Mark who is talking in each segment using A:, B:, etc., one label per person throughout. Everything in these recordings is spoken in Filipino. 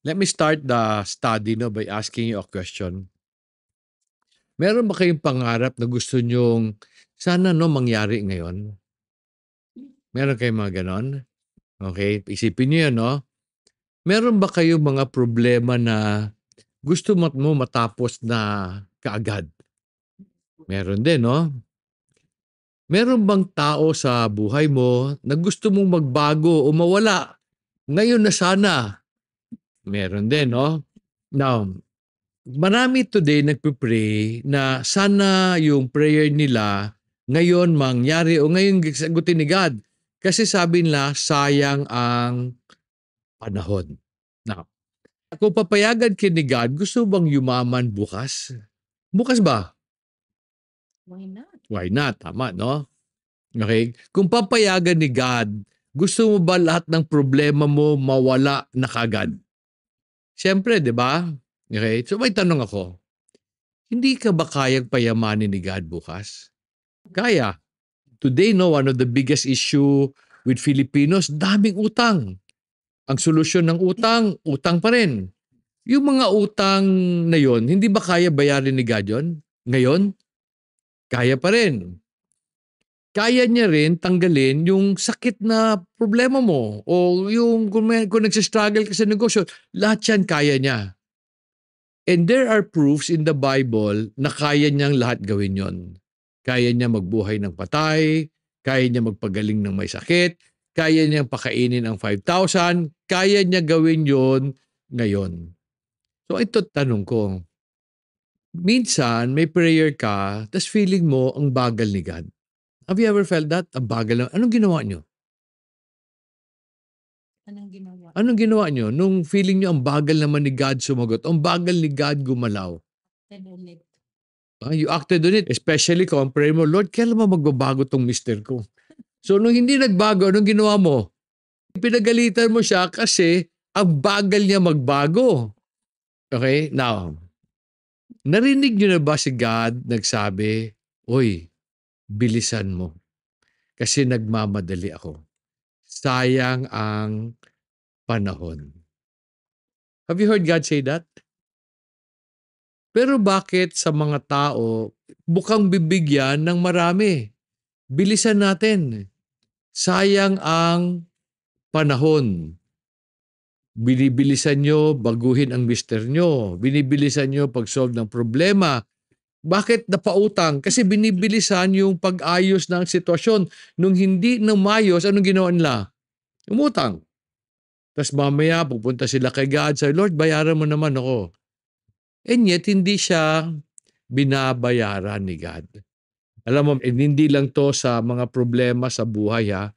A: Let me start the study by asking you a question. Meron ba kayong pangarap na gusto nyong sana mangyari ngayon? Meron kayong mga ganon? Okay, isipin niyo 'yan 'no. Meron ba kayong mga problema na gusto mo matapos na kaagad? Meron din 'no. Meron bang tao sa buhay mo na gusto mong magbago o mawala ngayon na sana? Meron din 'no. Now, marami today nagpe-pray na sana yung prayer nila ngayon mangyari o ngayon sagutin ni God. Kasi sabi nila, sayang ang panahon. Now, kung papayagan ka ni God, gusto bang yumaman bukas? Bukas ba?
B: Why not?
A: Why not? Tama, no? Okay? Kung papayagan ni God, gusto mo ba lahat ng problema mo mawala na kagad? Siyempre, di ba? Okay? So may tanong ako, hindi ka ba kayang payamanin ni God bukas? Kaya. Today, no, one of the biggest issue with Filipinos, daming utang. Ang solusyon ng utang, utang pa rin. Yung mga utang na yon, hindi ba kaya bayarin ni God yun? Ngayon, kaya pa rin. Kaya niya rin tanggalin yung sakit na problema mo o yung kung nagsistruggle ka sa negosyo, lahat yan kaya niya. And there are proofs in the Bible na kaya niyang lahat gawin yon. Kaya niya magbuhay ng patay, kaya niya magpagaling ng may sakit, kaya niyang pakainin ang 5,000, kaya niya gawin yon ngayon. So ito tanong ko, minsan may prayer ka, tas feeling mo ang bagal ni God. Have you ever felt that? Ang bagal na. Anong ginawa niyo?
B: Anong ginawa?
A: Anong ginawa niyo? Nung feeling niyo ang bagal naman ni God sumagot, ang bagal ni God gumalaw.
B: Ulit.
A: You acted on it. Especially kung ang prayer mo, Lord, kailan mo magbabago tong mister ko? So nung hindi nagbago, anong ginawa mo? Pinagalitan mo siya kasi ang bagal niya magbago. Okay? Now, narinig niyo na ba si God nagsabi, Uy, bilisan mo. Kasi nagmamadali ako. Sayang ang panahon. Have you heard God say that? Pero bakit sa mga tao, bukang bibigyan ng marami? Bilisan natin. Sayang ang panahon. Binibilisan nyo baguhin ang mister nyo. Binibilisan nyo pag-solve ng problema. Bakit napautang? Kasi binibilisan yung pag-ayos ng sitwasyon. Nung hindi namayos, anong ginawa nila? Umutang. Tapos mamaya pupunta sila kay God, say, Lord, bayaran mo naman ako. And yet, hindi siya binabayaran ni God. Alam mo, hindi lang to sa mga problema sa buhay ha.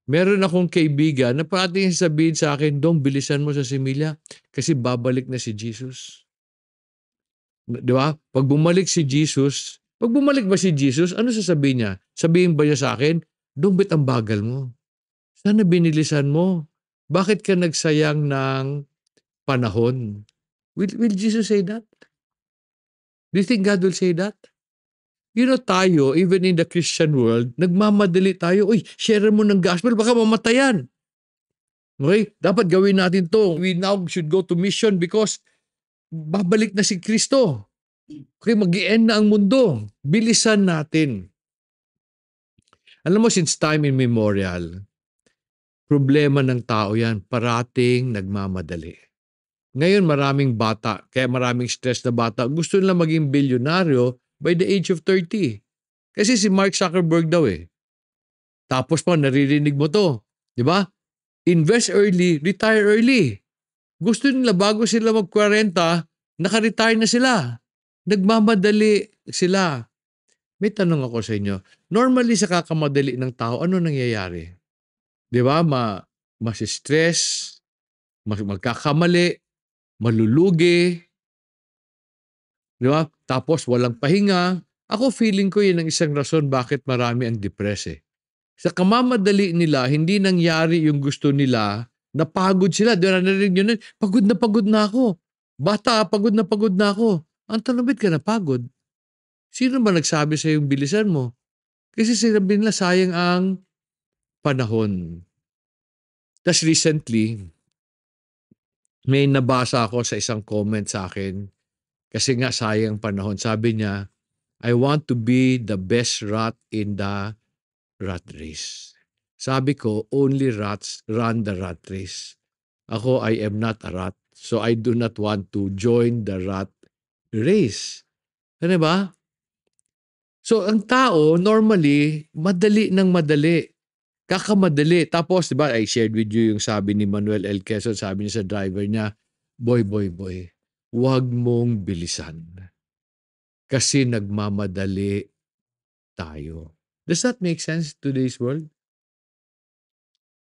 A: Meron akong kaibigan na parating sabihin sa akin, Dong, bilisan mo sa similya kasi babalik na si Jesus. Di ba? Pag bumalik ba si Jesus, ano sasabihin niya? Sabihin ba niya sa akin, Dong, bit ang bagal mo? Sana binilisan mo? Bakit ka nagsayang ng panahon? Will Jesus say that? Do you think God will say that? You know tayo, even in the Christian world, nagmamadali tayo. Uy, share mo ng gospel, baka mamatayan. Okay? Dapat gawin natin to. We now should go to mission because babalik na si Kristo. Okay, mag-i-end na ang mundo. Bilisan natin. Alam mo, since time immemorial, problema ng tao yan, parating nagmamadali. Ngayon maraming bata, kaya maraming stress na bata, gusto nila maging bilyonaryo by the age of 30. Kasi si Mark Zuckerberg daw eh. Tapos pa naririnig mo to, di ba? Invest early, retire early. Gusto nila bago sila mag-40, naka-retire na sila. Nagmamadali sila. May tanong ako sa inyo. Normally sa kakamadali ng tao, ano nangyayari? Di ba? Mas-stress, magkakamali, malulugi, di ba? Tapos walang pahinga. Ako feeling ko yun ang isang rason bakit marami ang depress eh. Sa kamamadali nila, hindi nangyari yung gusto nila, napagod sila. Di ba narinig yun? Pagod na ako. Bata, pagod na ako. Ang tanong, ba't ka napagod? Sino ba nagsabi sa yung bilisan mo? Kasi sinabi nila sayang ang panahon. Tapos recently, May nabasa ako sa isang comment sa akin kasi nga sayang panahon. Sabi niya, I want to be the best rat in the rat race. Sabi ko, only rats run the rat race. Ako, I am not a rat. So I do not want to join the rat race. Ano ba? So ang tao, normally, madali ng madali. Kakamadali. Tapos, di ba, I shared with you yung sabi ni Manuel L. Quezon, sabi niya sa driver niya, boy, huwag mong bilisan. Kasi nagmamadali tayo. Does that make sense to today's world?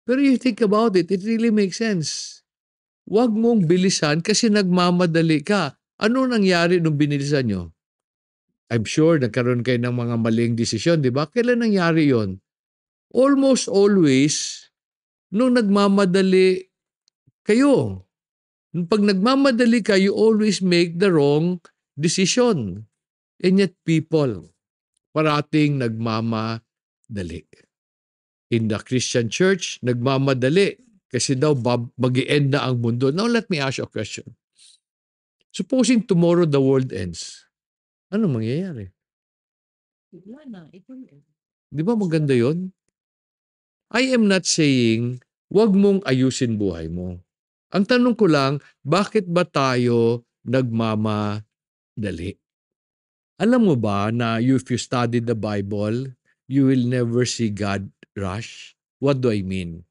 A: Pero you think about it really makes sense. Huwag mong bilisan kasi nagmamadali ka. Ano nangyari nung binilisan nyo? I'm sure nagkaroon kayo ng mga maling desisyon, di ba? Kailan nangyari yon? Almost always, nung nagmamadali kayo. Pag nagmamadali ka, you always make the wrong decision. And yet people, parating nagmamadali. In the Christian church, nagmamadali. Kasi daw mag-i-end na ang mundo. Now let me ask you a question. Supposing tomorrow the world ends, ano mangyayari?
B: Bigla na. Ito yun.
A: Di ba maganda yon? I am not saying wag mong ayusin buhay mo. Ang tanong ko lang, bakit ba tayo nagmamadali? Alam mo ba na if you study the Bible, you will never see God rush? What do I mean?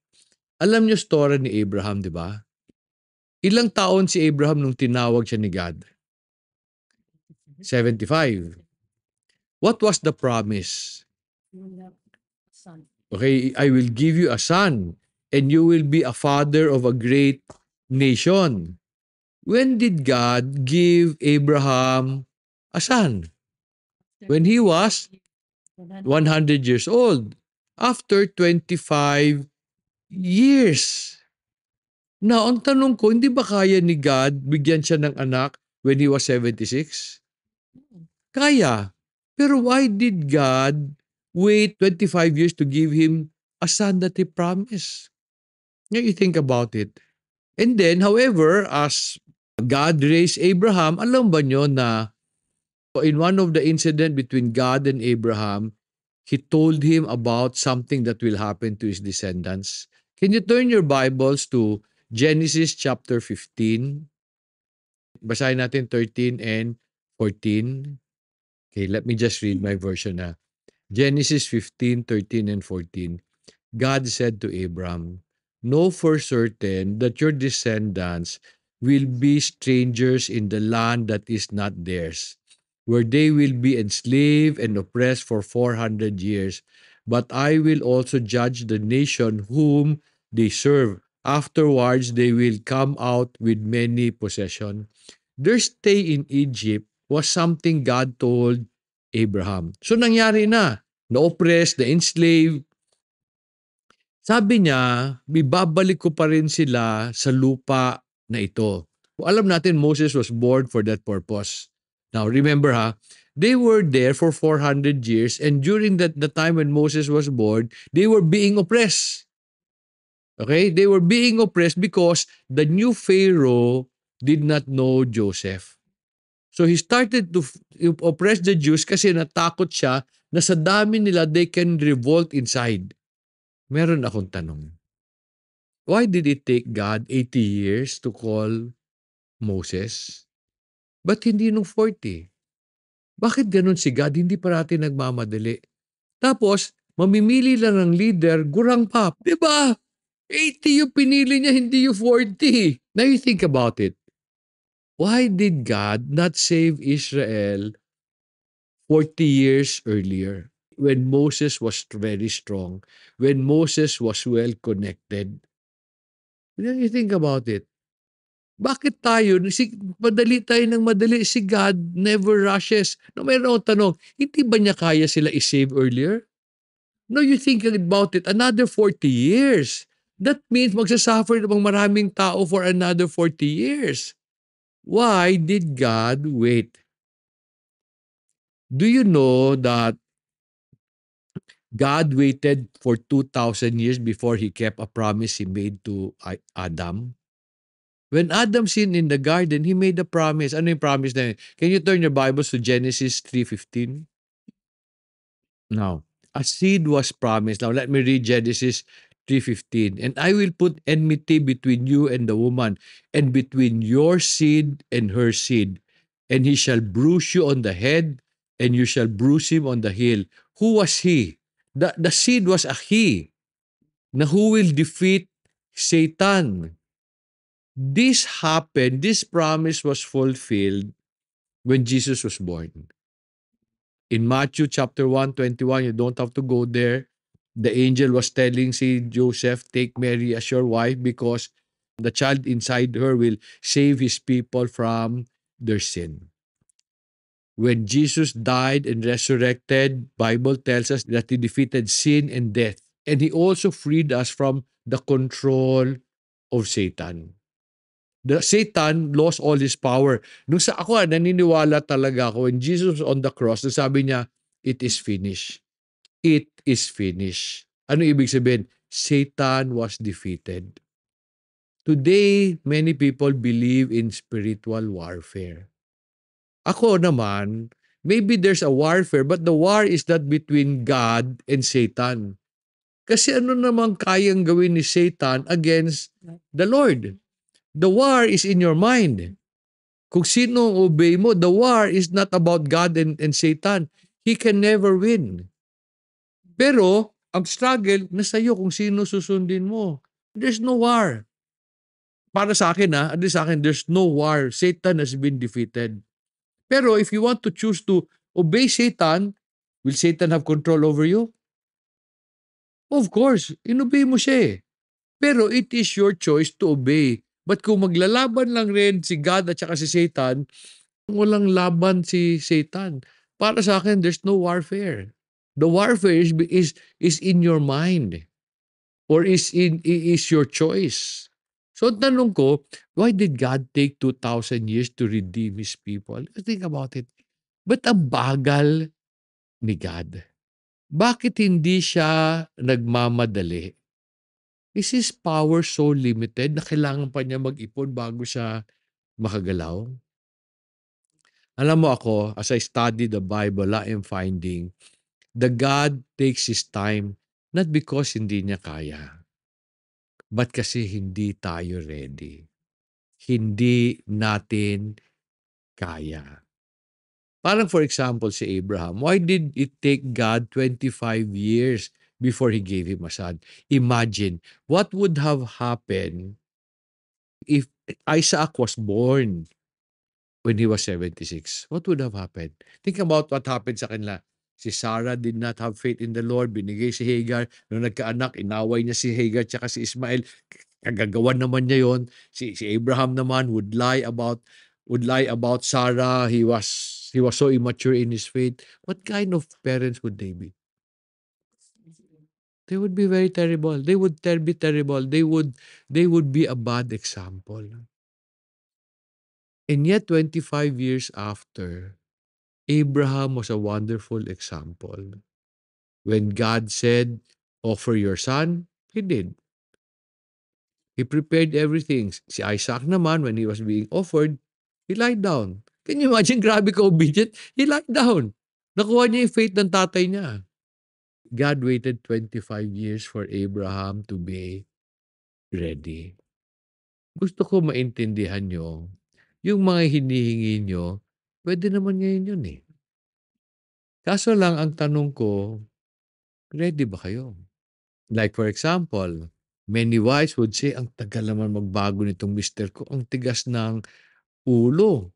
A: Alam niyo story ni Abraham, di ba? Ilang taon si Abraham nung tinawag siya ni God? 75. What was the promise?
B: Wala. Son.
A: Okay, I will give you a son and you will be a father of a great nation. When did God give Abraham a son? When he was 100 years old. After 25 years. Now, ang tanong ko, hindi ba kaya ni God bigyan siya ng anak when he was 76? Kaya. Pero why did God wait 25 years to give him a son that he promised? Now you think about it. And then, however, as God raised Abraham, alam ba nyo na in one of the incident between God and Abraham, He told him about something that will happen to his descendants. Can you turn your Bibles to Genesis chapter 15? Basahin natin 13 and 14. Okay, let me just read my version na. Genesis 15, 13 and 14. God said to Abram, know for certain that your descendants will be strangers in the land that is not theirs, where they will be enslaved and oppressed for 400 years. But I will also judge the nation whom they serve. Afterwards, they will come out with many possessions. Their stay in Egypt was something God told Abraham. So nangyari na. Na-oppressed, na-enslaved. Sabi niya, ibabalik ko pa rin sila sa lupa na ito. Alam natin, Moses was born for that purpose. Now, remember they were there for 400 years and during the time when Moses was born, they were being oppressed. Okay? They were being oppressed because the new Pharaoh did not know Joseph. So he started to oppress the Jews kasi natakot siya na sa dami nila they can revolt inside. Meron akong tanong. Why did it take God 80 years to call Moses? Ba't hindi nung 40? Bakit ganun si God? Hindi parati nagmamadali. Tapos, mamimili lang ng leader, gurang pa. Diba? 80 yung pinili niya, hindi yung 40. Now you think about it. Why did God not save Israel 40 years earlier? When Moses was very strong, when Moses was well connected. When you think about it, bakit tayo, madali tayo ng madali, si God never rushes. No, mayroon akong tanong, hindi ba niya kaya sila i-save earlier? No, you think about it, another 40 years. That means magsasuffer namang maraming tao for another 40 years. Why did God wait? Do you know that God waited for 2,000 years before He kept a promise He made to Adam? When Adam sinned in the garden, he made a promise. Ano yung promise na yun? Can you turn your Bibles to Genesis 3:15? Now, a seed was promised. Now, let me read Genesis 3:15. And I will put enmity between you and the woman, and between your seed and her seed. And he shall bruise you on the head, and you shall bruise him on the heel. Who was he? The seed was a he, na who will defeat Satan. This happened, this promise was fulfilled when Jesus was born. In Matthew chapter 1:21, you don't have to go there. The angel was telling si Joseph, take Mary as your wife because the child inside her will save his people from their sin. When Jesus died and resurrected, Bible tells us that he defeated sin and death. And he also freed us from the control of Satan. The Satan lost all his power. Nung sa ako, naniniwala talaga ako when Jesus was on the cross, sabi niya, it is finished. It is finished. Ano ibig sabihin? Satan was defeated. Today, many people believe in spiritual warfare. Ako naman, maybe there's a warfare, but the war is not between God and Satan. Kasi ano naman kayang gawin ni Satan against the Lord? The war is in your mind. Kung sino obey mo, the war is not about God and Satan. He can never win. Pero, ang struggle, nasa iyo kung sino susundin mo. There's no war. Para sa akin at least sa akin, there's no war. Satan has been defeated. Pero if you want to choose to obey Satan, will Satan have control over you? Of course, inobey mo siya eh. Pero it is your choice to obey. But kung maglalaban lang rin si God at saka si Satan, walang laban si Satan. Para sa akin, there's no warfare. The warfare is in your mind or is your choice. So tanong ko, why did God take 2,000 years to redeem His people? Think about it. But ang bagal ni God. Bakit hindi siya nagmamadali? Is His power so limited na kailangan pa niya mag-ipon bago siya makagalaw? Alam mo ako, as I study the Bible, I am finding the God takes His time not because hindi niya kaya, but kasi hindi tayo ready. Hindi natin kaya. Parang for example si Abraham, why did it take God 25 years before He gave him a son? Imagine, what would have happened if Isaac was born when he was 76? What would have happened? Think about what happened sa kanila. Si Sarah did not have faith in the Lord. Binigay si Hagar. Nung nagkaanak, inaway niya si Hagar tsaka si Ismael. Kagagawan naman niya yon. Si Abraham naman would lie about Sarah. He was so immature in his faith. What kind of parents would they be? They would be very terrible. They would be terrible. They would be a bad example. And yet 25 years after, Abraham was a wonderful example. When God said, offer your son, he did. He prepared everything. Si Isaac naman, when he was being offered, he lied down. Can you imagine, grabe ka obedient? He lied down. Nakuha niya yung faith ng tatay niya. God waited 25 years for Abraham to be ready. Gusto ko maintindihan nyo, yung mga hinihingi nyo, pwede naman ngayon yun eh. Kaso lang ang tanong ko, ready ba kayo? Like for example, many wives would say, ang tagal naman magbago nitong mister ko, ang tigas ng ulo.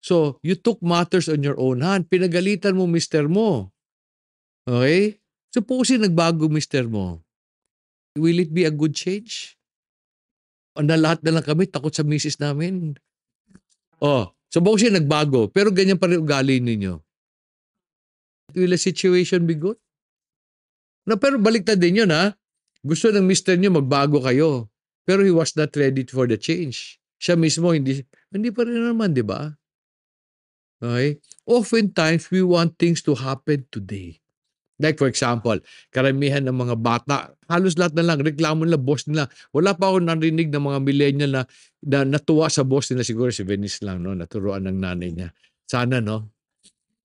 A: So, you took matters on your own hand. Pinagalitan mo mister mo. Okay? Supposing nagbago mister mo. Will it be a good change? O na lahat na lang kami, takot sa misis namin. Supposing nagbago, pero ganyan pa rin ugali ninyo. Will the situation be good? No, pero baliktad din yun ha. Gusto ng mister niyo magbago kayo. Pero he was not ready for the change. Siya mismo hindi pa rin naman, di ba? Okay? Oftentimes, we want things to happen today. Like for example, karamihan ng mga bata, halos lahat na lang, reklamo nila, boss nila. Wala pa ako narinig ng mga millennial na natuwa sa boss nila. Siguro si Venice lang, no? Naturuan ng nanay niya. Sana, no?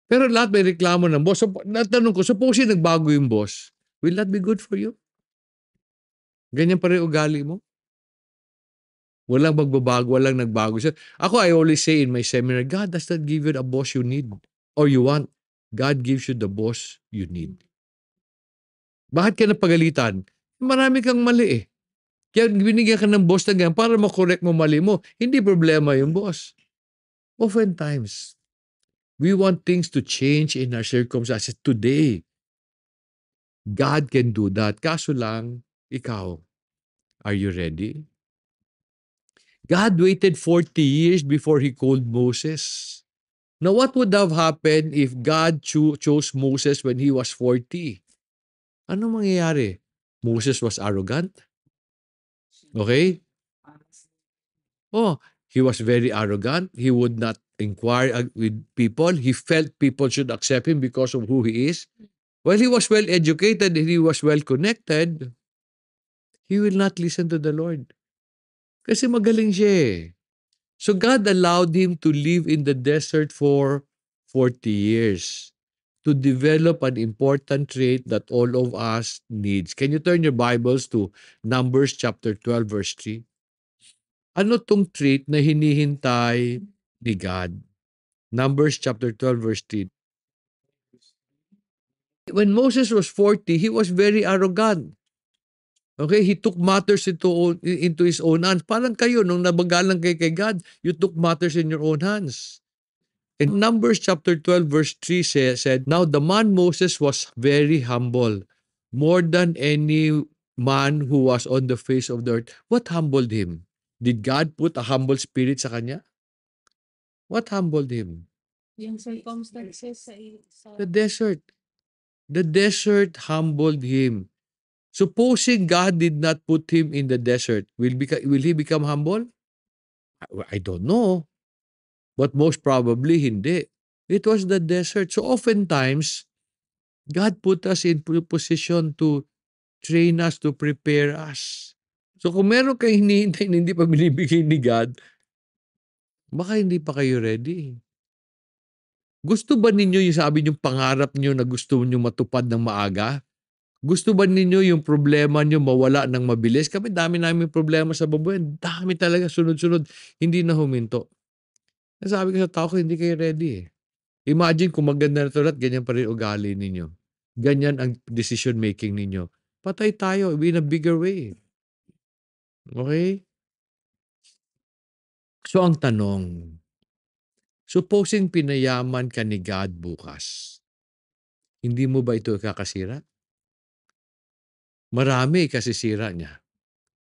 A: Pero lahat may reklamo ng boss. So, natanong ko, supposing nagbago yung boss, will that be good for you? Ganyan pa rin ugali mo? Walang magbabago, walang nagbago. So, ako, I always say in my seminar, God does not give you the boss you need or you want. God gives you the boss you need. Bakit ka napagalitan? Marami kang mali eh. Kaya binigyan ka ng boss na ganyan para makorek mo mali mo. Hindi problema yung boss. Oftentimes, we want things to change in our circumstances today. God can do that. Kaso lang, ikaw, are you ready? God waited 40 years before He called Moses. Now, what would have happened if God chose Moses when he was 40? Ano mangyayari? Moses was arrogant? Okay? Oh, he was very arrogant. He would not inquire with people. He felt people should accept him because of who he is. Well, he was well educated and he was well connected. He will not listen to the Lord. Kasi magaling siya eh. So God allowed him to live in the desert for 40 years to develop an important trait that all of us needs. Can you turn your Bibles to Numbers chapter 12 verse 3? Ano tong trait na hinihintay ni God? Numbers chapter 12 verse 3. When Moses was 40, he was very arrogant. Okay, he took matters into his own hands. Parang kayo, nung nabagalan kay God, you took matters in your own hands. In Numbers chapter 12 verse 3 said, Now the man Moses was very humble, more than any man who was on the face of the earth. What humbled him? Did God put a humble spirit sa kanya? What humbled him?
B: Yung circumstances sa
A: The desert. The desert humbled him. Supposing God did not put him in the desert, will he become humble? I don't know. But most probably, hindi. It was the desert. So oftentimes, God put us in position to train us, to prepare us. So kung meron kayo hinihintay na hindi pa binibigay ni God, baka hindi pa kayo ready. Gusto ba ninyo yung sabi niyong pangarap niyo na gusto niyo matupad ng maaga? Gusto ba ninyo yung problema niyo mawala ng mabilis? Kami dami namin problema sa babuyan. Dami talaga, sunod-sunod. Hindi na huminto. Sabi ko sa tao ko, hindi kayo ready eh. Imagine kung maganda na ito lahat, ganyan pa rin ugali ninyo. Ganyan ang decision making ninyo. Patay tayo in a bigger way. Okay? So ang tanong, supposing pinayaman ka ni God bukas, hindi mo ba ito ikakasira? Marami ikasisira niya.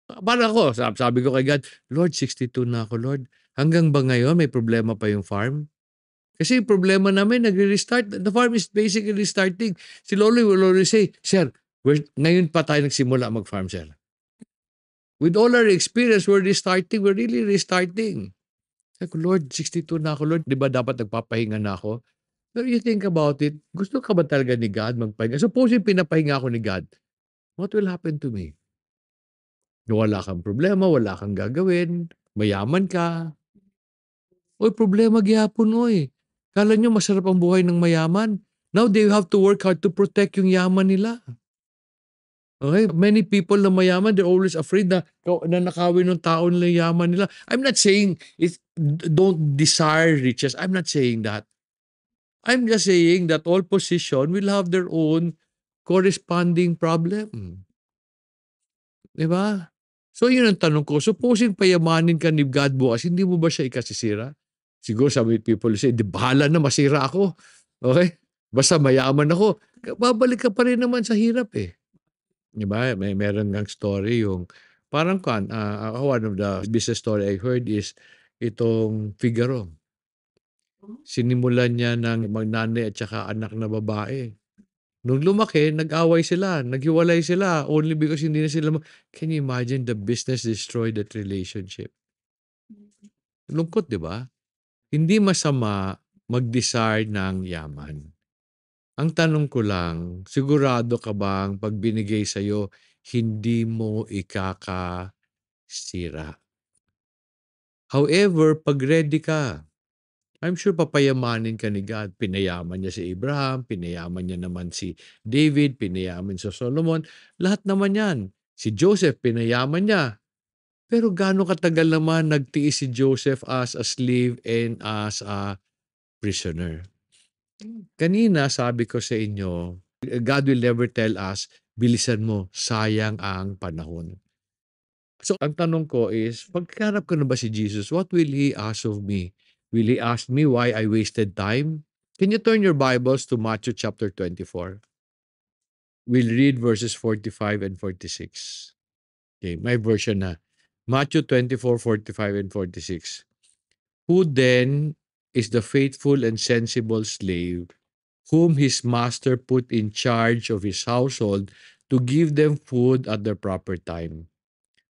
A: Para ako, sabi ko kay God, Lord, 62 na ako, Lord. Hanggang ba ngayon may problema pa yung farm? Kasi yung problema namin, nagre-restart. The farm is basically restarting. Si Lolo will always say, Sir, ngayon pa tayo nagsimula mag-farm, sir. With all our experience, we're restarting. We're really restarting. Sabi ko, Lord, 62 na ako, Lord. Di ba dapat nagpapahinga na ako? Pero you think about it, gusto ka ba talaga ni God magpahinga? Suppose yung pinapahinga ako ni God, what will happen to me? Wala kang problema, wala kang gagawin, mayaman ka. Oy, problema gyapon oy. Kala nyo masarap ang buhay ng mayaman. Now they have to work hard to protect yung yaman nila. Okay? Many people na mayaman, they're always afraid na nakawin ng tao nila yung yaman nila. I'm not saying don't desire riches. I'm not saying that. I'm just saying that all position will have their own corresponding problem. Diba? So yun ang tanong ko. Supposing payamanin ka ni God bukas, hindi mo ba siya ikasisira? Siguro sabi people say, di bahala na masira ako. Okay? Basta mayaman ako. Babalik ka pa rin naman sa hirap eh. Diba? Meron ng story yung parang one of the business story I heard is itong Figaro. Sinimulan niya ng magnanay at saka anak na babae. Nung lumaki, nag-away sila, naghiwalay sila only because hindi na sila Can you imagine the business destroyed that relationship? Lungkot, di ba? Hindi masama mag-desire ng yaman. Ang tanong ko lang, sigurado ka bang 'pag binigay sa'yo, hindi mo ikakasira? However, 'pag ready ka, I'm sure papayamanin ka ni God. Pinayaman niya si Abraham, pinayaman niya naman si David, pinayaman si Solomon, lahat naman 'yan. Si Joseph, pinayaman niya. Pero gaano katagal naman nagtiis si Joseph as a slave and as a prisoner? Kanina sabi ko sa inyo, God will never tell us, bilisan mo, sayang ang panahon. So ang tanong ko is, pagkaharap ko na ba si Jesus, what will He ask of me? Will He ask me why I wasted time? Can you turn your Bibles to Matthew chapter 24? We'll read verses 45 and 46. Okay, my version na. Matthew 24:45 and 46. Who then is the faithful and sensible slave whom his master put in charge of his household to give them food at the proper time?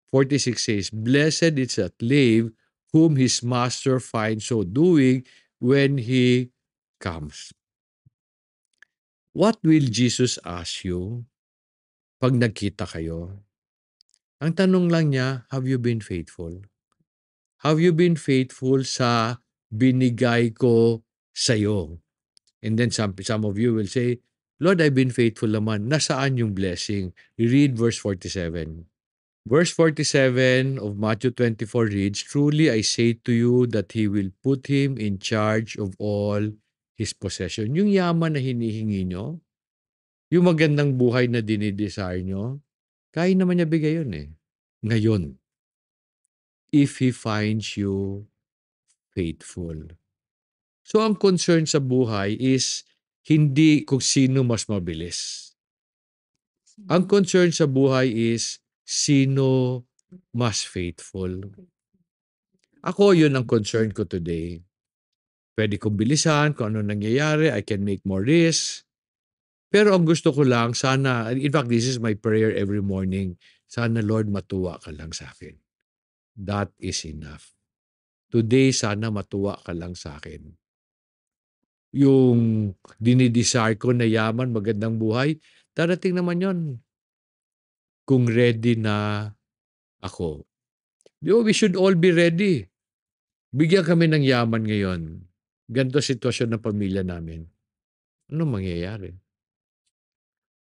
A: 46 says, Blessed is that slave whom his master finds so doing when he comes. What will Jesus ask you pag nagkita kayo? Ang tanong lang niya, have you been faithful? Have you been faithful sa binigay ko sa'yo? And then some of you will say, Lord, I've been faithful naman. Nasaan yung blessing? Read verse 47. Verse 47 of Matthew 24 reads, Truly I say to you that He will put him in charge of all His possession. Yung yaman na hinihingi nyo, yung magandang buhay na dinidesire nyo, kaya naman niya bigay yun eh. Ngayon, if He finds you faithful. So ang concern sa buhay is hindi kung sino mas mabilis. Ang concern sa buhay is sino mas faithful. Ako, yun ang concern ko today. Pwede kong bilisan kung ano nangyayari, I can make more risks. Pero ang gusto ko lang, sana, in fact, this is my prayer every morning, sana Lord, matuwa ka lang sa akin. That is enough. Today, sana matuwa ka lang sa akin. Yung dinidesire ko na yaman, magandang buhay, darating naman yon kung ready na ako. We should all be ready. Bigyan kami ng yaman ngayon. Ganito sitwasyon ng pamilya namin. Ano mangyayari?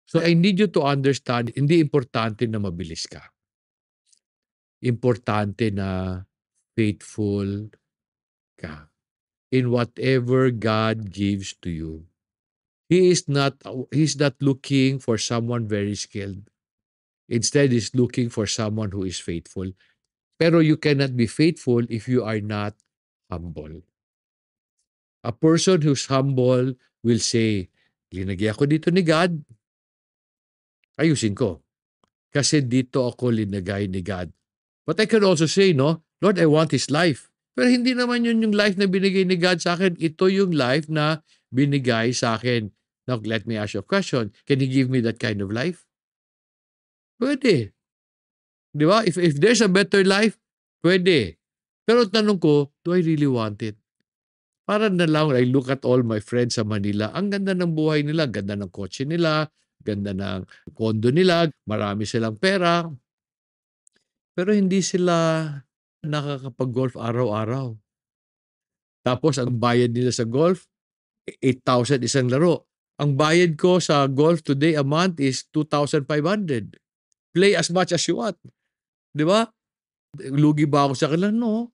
A: So I need you to understand, hindi importante na mabilis ka. Importante na faithful ka in whatever God gives to you. He's not looking for someone very skilled. Instead, He's looking for someone who is faithful. Pero you cannot be faithful if you are not humble. A person who's humble will say, linagay ako dito ni God, ayusin ko. Kasi dito ako linagay ni God. But I can also say, no, Lord, I want His life. Pero hindi naman yun yung life na binigay ni God sa akin. Ito yung life na binigay sa akin. Now, let me ask you a question. Can He give me that kind of life? Pwede. Di ba? If there's a better life, pwede. Pero tanong ko, do I really want it? Para na lang, I look at all my friends sa Manila, ang ganda ng buhay nila, ganda ng kotse nila, ganda ng kondo nila, marami silang pera, pero hindi sila nakakapag-golf araw-araw. Tapos ang bayad nila sa golf, 8,000 isang laro. Ang bayad ko sa golf today a month is 2,500. Play as much as you want. Di ba? Lugi ba ako sa kanila? No.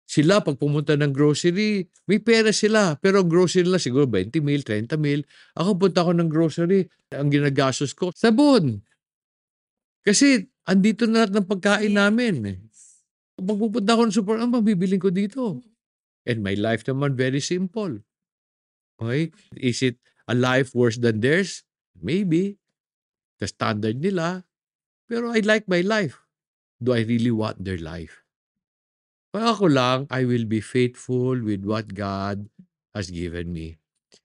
A: Sila, pag pumunta ng grocery, may pera sila. Pero ang grocery nila siguro 20 mil, 30 mil. Ako punta ako ng grocery, ang ginagastos ko, sabon. Kasi andito na lahat ng pagkain namin. Pag pupunta ako ng super, ang mabibiling ko dito? And my life naman very simple. Okay? Is it a life worse than theirs? Maybe. The standard nila. Pero I like my life. Do I really want their life? Kaya ako lang, I will be faithful with what God has given me.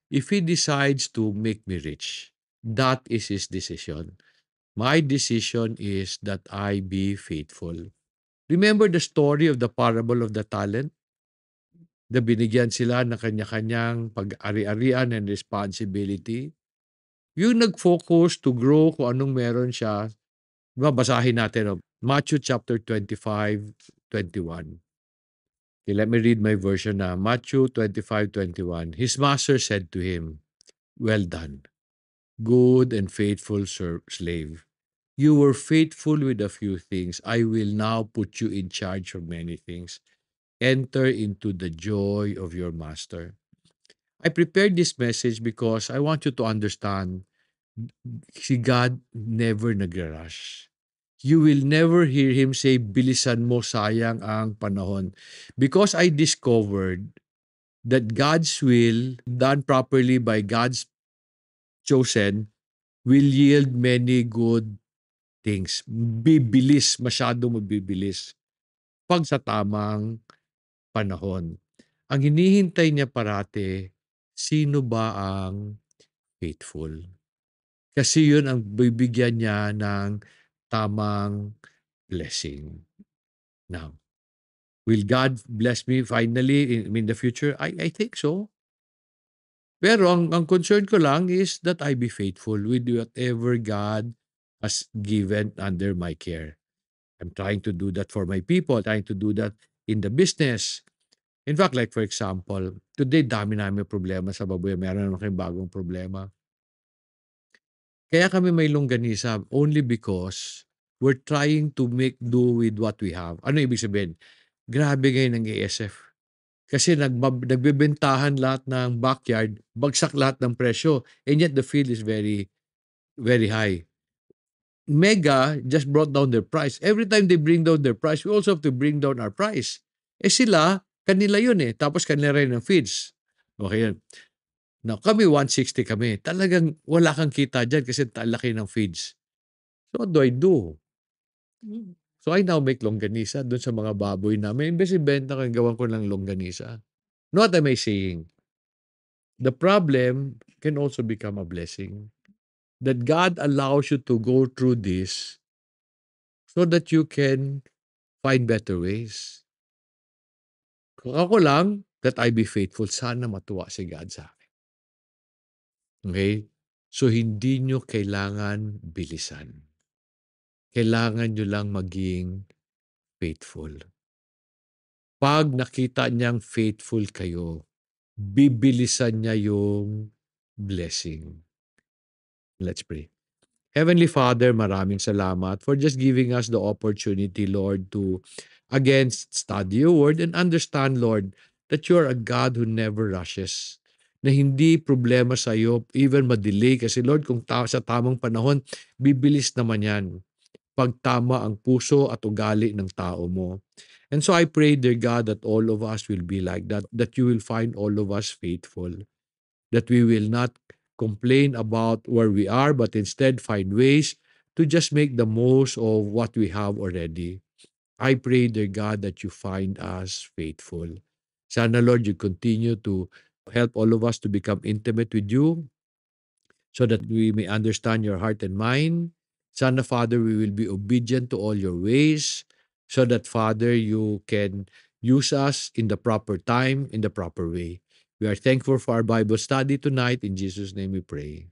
A: If He decides to make me rich, that is His decision. My decision is that I be faithful. Remember the story of the parable of the talent? Na binigyan sila ng kanya-kanyang pag-ari-arian and responsibility. Yung nag-focus to grow kung anong meron siya. Babasahin natin. Matthew chapter 25:21. Okay, let me read my version na. Matthew 25:21. His master said to him, "Well done, good and faithful slave. You were faithful with a few things. I will now put you in charge of many things. Enter into the joy of your master." I prepared this message because I want you to understand si God never nagra-rush. You will never hear Him say, bilisan mo, sayang ang panahon. Because I discovered that God's will, done properly by God's chosen, will yield many good things. Bibilis, masyado mabibilis. Pag sa tamang panahon. Ang hinihintay niya parati, sino ba ang faithful? Kasi yun ang bibigyan niya ng tamang blessing. Now, will God bless me finally in the future? I think so. Pero ang concern ko lang is that I be faithful with whatever God has given under my care. I'm trying to do that for my people, trying to do that in the business. In fact, like for example, today dami namin problema sa baboy. Meron naman kayong bagong problema. Kaya kami may longganisa only because we're trying to make do with what we have. Ano ibig sabihin? Grabe ngayon ng ASF. Kasi nagbebentahan lahat ng backyard, bagsak lahat ng presyo, and yet the field is very, very high. Mega just brought down their price. Every time they bring down their price, we also have to bring down our price. Sila, kanila yun tapos kanila rin ang feeds. Okay yun. Now, kami 160 kami. Talagang wala kang kita dyan kasi laki ng feeds. So, what do I do? So, I now make longganisa dun sa mga baboy namin. Imbes ibenta ko, gawan ko ng longganisa. Know what am I saying? The problem can also become a blessing. That God allows you to go through this so that you can find better ways. Kung ako lang, that I be faithful, sana matuwa si God sa akin. Okay? So, hindi nyo kailangan bilisan. Kailangan nyo lang maging faithful. Pag nakita niyang faithful kayo, bibilisan niya yung blessing. Let's pray. Heavenly Father, maraming salamat for just giving us the opportunity, Lord, to again study your word and understand, Lord, that you are a God who never rushes. Na hindi problema sa iyo, even madelay. Kasi Lord, kung sa tamang panahon, bibilis naman yan. Pag tama ang puso at ugali ng tao mo. And so I pray, dear God, that all of us will be like that you will find all of us faithful, that we will not complain about where we are, but instead find ways to just make the most of what we have already. I pray, dear God, that you find us faithful. Sana, Lord, you continue to help all of us to become intimate with you so that we may understand your heart and mind. Sana, Father, we will be obedient to all your ways so that, Father, you can use us in the proper time, in the proper way. We are thankful for our Bible study tonight. In Jesus' name we pray.